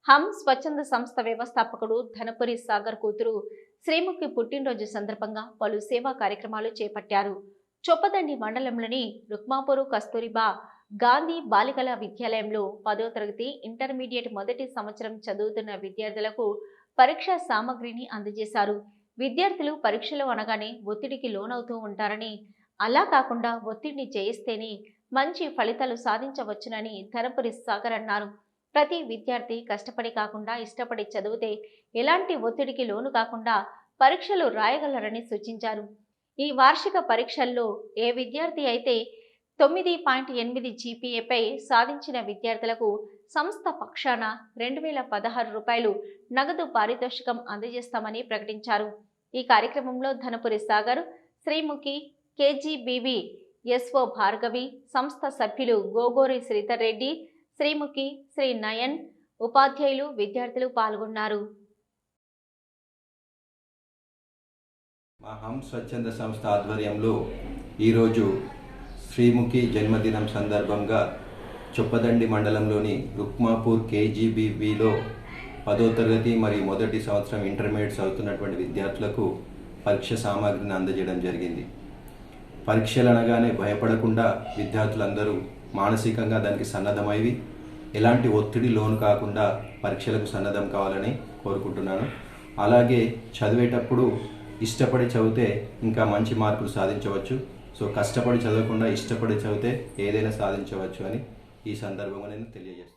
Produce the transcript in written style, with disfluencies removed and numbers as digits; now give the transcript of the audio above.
హమ్ స్వచ్ఛంద సంస్థ వ్యవస్థాపకుడు ధనపురి సాగర్ కూతురు శ్రీముఖి పుట్టినరోజు సందర్భంగా పలు సేవా కార్యక్రమాలు చేపట్టారు. చొప్పదండి మండలంలోని రుక్మాపూర్ కస్తూరిబా గాంధీ బాలికల విద్యాలయంలో 10వ తరగతి ఇంటర్మీడియట్ మొదటి సంవత్సరం చదువుతున్న విద్యార్థులకు పరీక్షా సామగ్రిని అందజేశారు. విద్యార్థులు పరీక్షలు అనగానే ఒత్తిడికి లోనవుతూ ఉంటారని, అలా కాకుండా ఒత్తిడిని జయిస్తేనే మంచి ఫలితాలు సాధించవచ్చునని ధనపురి సాగర్ అన్నారు. ప్రతి విద్యార్థి కష్టపడి కాకుండా ఇష్టపడి చదివితే ఎలాంటి ఒత్తిడికి లోను కాకుండా పరీక్షలు రాయగలరని సూచించారు. ఈ వార్షిక పరీక్షల్లో ఏ విద్యార్థి అయితే 9.8 జీపీఏపై సాధించిన విద్యార్థులకు సంస్థ పక్షాన 2016 రూపాయలు నగదు పారితోషికం అందజేస్తామని ప్రకటించారు. ఈ కార్యక్రమంలో ధనపురి సాగర్, శ్రీముఖి, కేజీబీవీ ఎస్ఓ భార్గవి, సంస్థ సభ్యులు గోగోరి శ్రీధర్ రెడ్డి, శ్రీముఖి, శ్రీ నయన్, ఉపాధ్యాయులు, విద్యార్థులు పాల్గొన్నారు. మా హమ్ స్వచ్ఛంద సంస్థ ఆధ్వర్యంలో ఈరోజు శ్రీముఖి జన్మదినం సందర్భంగా చొప్పదండి మండలంలోని రుక్మాపూర్ కేజీబీవీలో 10వ తరగతి మరియు మొదటి సంవత్సరం ఇంటర్మీడియట్ చదువుతున్నటువంటి విద్యార్థులకు పరీక్ష సామాగ్రిని అందజేయడం జరిగింది. పరీక్షలు అనగానే భయపడకుండా విద్యార్థులందరూ మానసికంగా దానికి సన్నద్ధమైవి ఎలాంటి ఒత్తిడి లోను కాకుండా పరీక్షలకు సన్నద్ధం కావాలని కోరుకుంటున్నాను. అలాగే చదివేటప్పుడు ఇష్టపడి చదివితే ఇంకా మంచి మార్కులు సాధించవచ్చు. సో కష్టపడి చదవకుండా ఇష్టపడి చదివితే ఏదైనా సాధించవచ్చు అని ఈ సందర్భంగా నేను తెలియజేస్తాను.